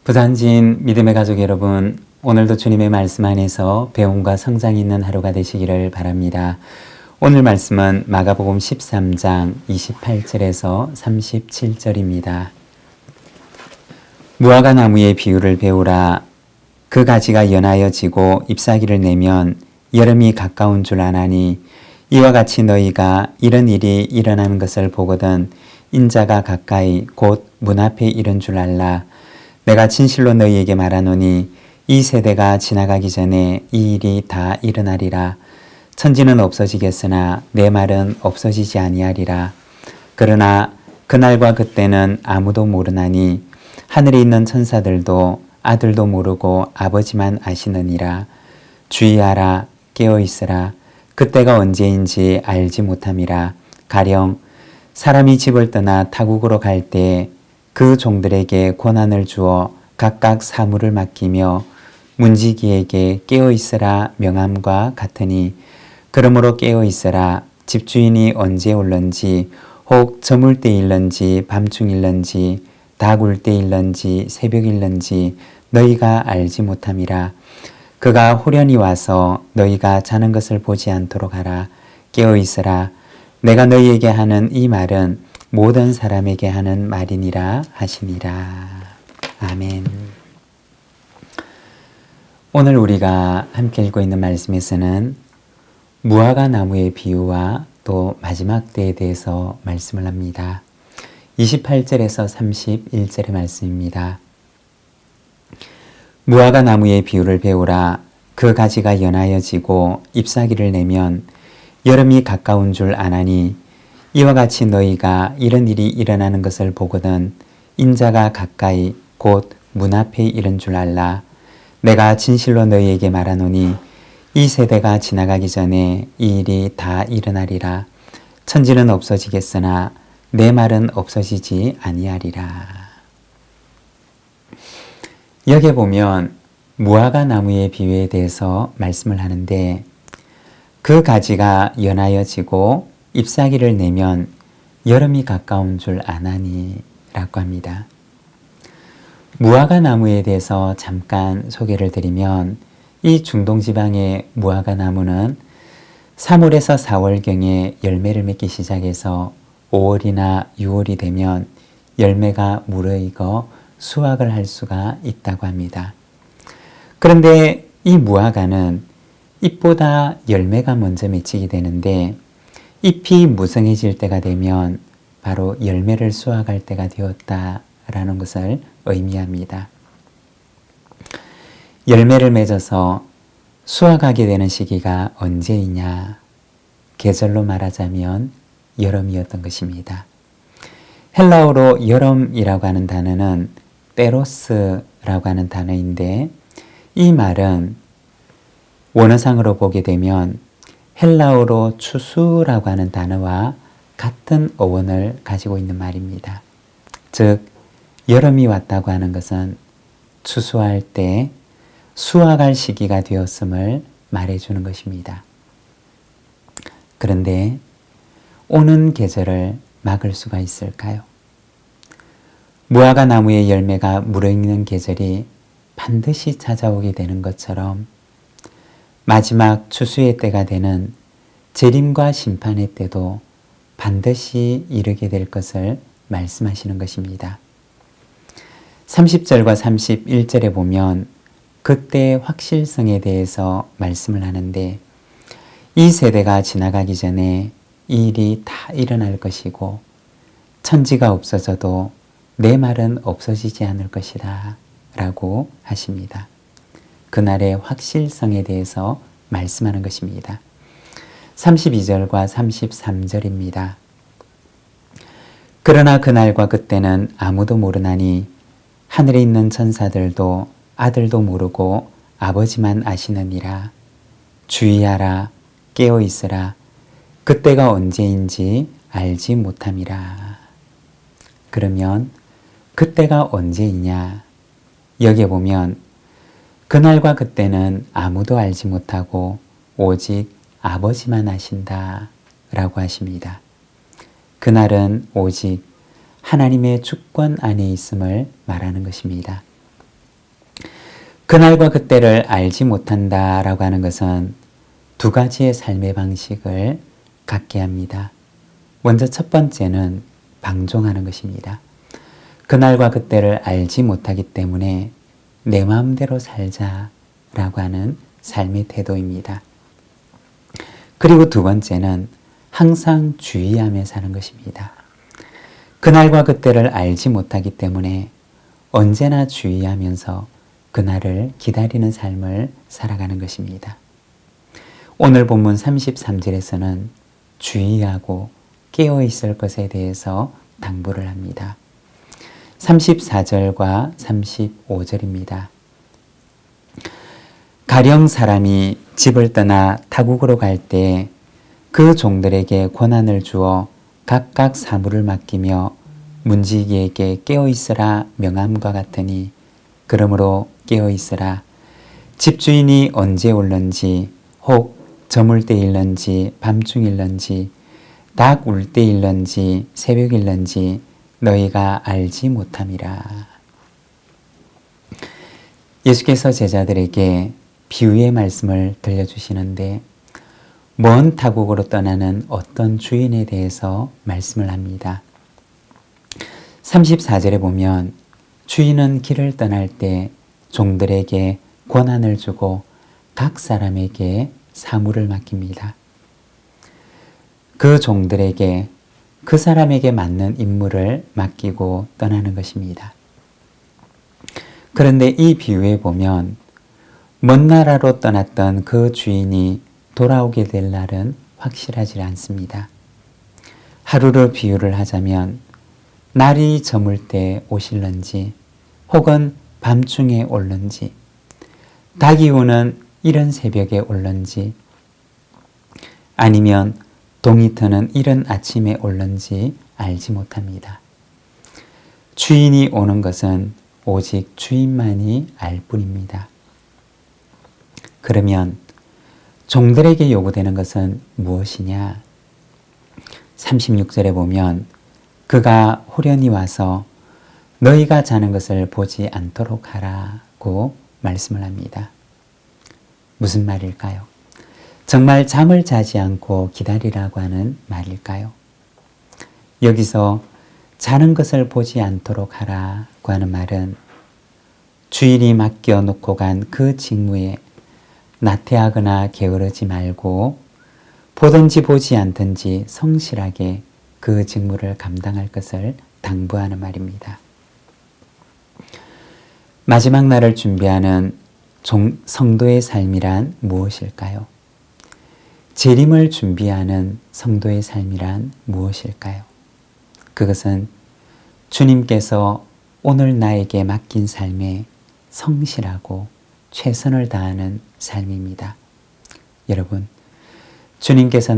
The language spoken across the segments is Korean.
부단진 믿음의 가족 여러분, 오늘도 주님의 말씀 안에서 배움과 성장이 있는 하루가 되시기를 바랍니다. 오늘 말씀은 마가복음 13장 28절에서 37절입니다. 무화과 나무의 비유를 배우라. 그 가지가 연하여 지고 잎사귀를 내면 여름이 가까운 줄 아나니 이와 같이 너희가 이런 일이 일어나는 것을 보거든 인자가 가까이 곧 문 앞에 이른 줄 알라. 내가 진실로 너희에게 말하노니 이 세대가 지나가기 전에 이 일이 다 일어나리라. 천지는 없어지겠으나 내 말은 없어지지 아니하리라. 그러나 그날과 그때는 아무도 모르나니 하늘에 있는 천사들도 아들도 모르고 아버지만 아시느니라. 주의하라. 깨어있으라. 그때가 언제인지 알지 못함이라. 가령 사람이 집을 떠나 타국으로 갈 때 그 종들에게 권한을 주어 각각 사물을 맡기며 문지기에게 깨어있으라 명함과 같으니 그러므로 깨어있으라. 집주인이 언제 올런지 혹 저물 때일런지 밤중일런지 닭울 때일런지 새벽일런지 너희가 알지 못함이라. 그가 호련히 와서 너희가 자는 것을 보지 않도록 하라. 깨어있으라. 내가 너희에게 하는 이 말은 모든 사람에게 하는 말이니라 하시니라. 아멘. 오늘 우리가 함께 읽고 있는 말씀에서는 무화과 나무의 비유와 또 마지막 때에 대해서 말씀을 합니다. 28절에서 31절의 말씀입니다. 무화과 나무의 비유를 배우라. 그 가지가 연하여 지고 잎사귀를 내면 여름이 가까운 줄 아나니 이와 같이 너희가 이런 일이 일어나는 것을 보거든 인자가 가까이 곧 문 앞에 이른 줄 알라. 내가 진실로 너희에게 말하노니 이 세대가 지나가기 전에 이 일이 다 일어나리라. 천지는 없어지겠으나 내 말은 없어지지 아니하리라. 여기에 보면 무화과 나무의 비유에 대해서 말씀을 하는데 그 가지가 연하여 지고 잎사귀를 내면 여름이 가까운 줄 아나니 라고 합니다. 무화과 나무에 대해서 잠깐 소개를 드리면 이 중동지방의 무화과 나무는 3월에서 4월경에 열매를 맺기 시작해서 5월이나 6월이 되면 열매가 무르익어 수확을 할 수가 있다고 합니다. 그런데 이 무화과는 잎보다 열매가 먼저 맺히게 되는데 잎이 무성해질 때가 되면 바로 열매를 수확할 때가 되었다라는 것을 의미합니다. 열매를 맺어서 수확하게 되는 시기가 언제이냐? 계절로 말하자면 여름이었던 것입니다. 헬라어로 여름이라고 하는 단어는 때로스라고 하는 단어인데 이 말은 원어상으로 보게 되면 헬라어로 추수라고 하는 단어와 같은 어원을 가지고 있는 말입니다. 즉 여름이 왔다고 하는 것은 추수할 때 수확할 시기가 되었음을 말해주는 것입니다. 그런데 오는 계절을 막을 수가 있을까요? 무화과 나무의 열매가 무르익는 계절이 반드시 찾아오게 되는 것처럼 마지막 추수의 때가 되는 재림과 심판의 때도 반드시 이르게 될 것을 말씀하시는 것입니다. 30절과 31절에 보면 그때의 확실성에 대해서 말씀을 하는데 이 세대가 지나가기 전에 이 일이 다 일어날 것이고 천지가 없어져도 내 말은 없어지지 않을 것이다 라고 하십니다. 그날의 확실성에 대해서 말씀하는 것입니다. 32절과 33절입니다. 그러나 그날과 그때는 아무도 모르나니 하늘에 있는 천사들도 아들도 모르고 아버지만 아시느니라. 주의하라. 깨어있으라. 그때가 언제인지 알지 못함이라. 그러면 그때가 언제이냐? 여기에 보면 그날과 그때는 아무도 알지 못하고 오직 아버지만 아신다 라고 하십니다. 그날은 오직 하나님의 주권 안에 있음을 말하는 것입니다. 그날과 그때를 알지 못한다 라고 하는 것은 두 가지의 삶의 방식을 갖게 합니다. 먼저 첫 번째는 방종하는 것입니다. 그날과 그때를 알지 못하기 때문에 내 마음대로 살자라고 하는 삶의 태도입니다. 그리고 두 번째는 항상 주의하며 사는 것입니다. 그날과 그때를 알지 못하기 때문에 언제나 주의하면서 그날을 기다리는 삶을 살아가는 것입니다. 오늘 본문 33절에서는 주의하고 깨어 있을 것에 대해서 당부를 합니다. 34절과 35절입니다. 가령 사람이 집을 떠나 타국으로 갈 때 그 종들에게 권한을 주어 각각 사물을 맡기며 문지기에게 깨어 있으라 명함과 같으니 그러므로 깨어 있으라. 집주인이 언제 올는지 혹 저물 때일런지 밤중일런지 닭 울 때일런지 새벽일런지 너희가 알지 못함이라. 예수께서 제자들에게 비유의 말씀을 들려주시는데 먼 타국으로 떠나는 어떤 주인에 대해서 말씀을 합니다. 34절에 보면 주인은 길을 떠날 때 종들에게 권한을 주고 각 사람에게 사물을 맡깁니다. 그 종들에게 그 사람에게 맞는 임무를 맡기고 떠나는 것입니다. 그런데 이 비유에 보면 먼 나라로 떠났던 그 주인이 돌아오게 될 날은 확실하지 않습니다. 하루를 비유를 하자면 날이 저물 때 오실런지 혹은 밤중에 올런지 닭이 우는 이른 새벽에 올런지 아니면 동이 트는 이른 아침에 올런지 알지 못합니다. 주인이 오는 것은 오직 주인만이 알 뿐입니다. 그러면 종들에게 요구되는 것은 무엇이냐? 36절에 보면 그가 호련히 와서 너희가 자는 것을 보지 않도록 하라고 말씀을 합니다. 무슨 말일까요? 정말 잠을 자지 않고 기다리라고 하는 말일까요? 여기서 자는 것을 보지 않도록 하라고 하는 말은 주인이 맡겨놓고 간 그 직무에 나태하거나 게으르지 말고 보든지 보지 않든지 성실하게 그 직무를 감당할 것을 당부하는 말입니다. 마지막 날을 준비하는 성도의 삶이란 무엇일까요? 재림을 준비하는 성도의 삶이란 무엇일까요? 그것은 주님께서 오늘 나에게 맡긴 삶에 성실하고 최선을 다하는 삶입니다. 여러분, 주님께서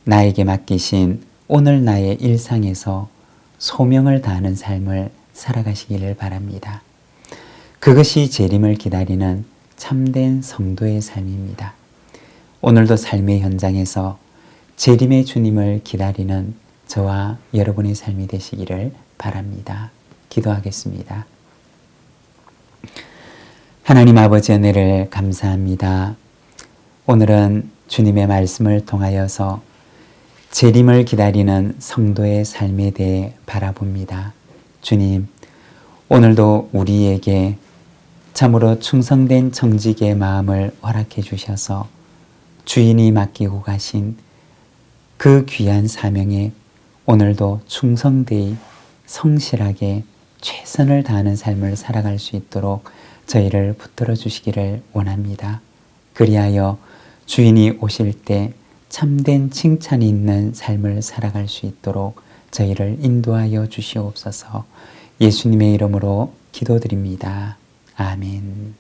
나에게 맡기신 오늘 나의 일상에서 소명을 다하는 삶을 살아가시기를 바랍니다. 그것이 재림을 기다리는 참된 성도의 삶입니다. 오늘도 삶의 현장에서 재림의 주님을 기다리는 저와 여러분의 삶이 되시기를 바랍니다. 기도하겠습니다. 하나님 아버지 은혜를 감사합니다. 오늘은 주님의 말씀을 통하여서 재림을 기다리는 성도의 삶에 대해 바라봅니다. 주님, 오늘도 우리에게 참으로 충성된 정직의 마음을 허락해 주셔서 주인이 맡기고 가신 그 귀한 사명에 오늘도 충성되이 성실하게 최선을 다하는 삶을 살아갈 수 있도록 저희를 붙들어 주시기를 원합니다. 그리하여 주인이 오실 때 참된 칭찬이 있는 삶을 살아갈 수 있도록 저희를 인도하여 주시옵소서. 예수님의 이름으로 기도드립니다. 아멘.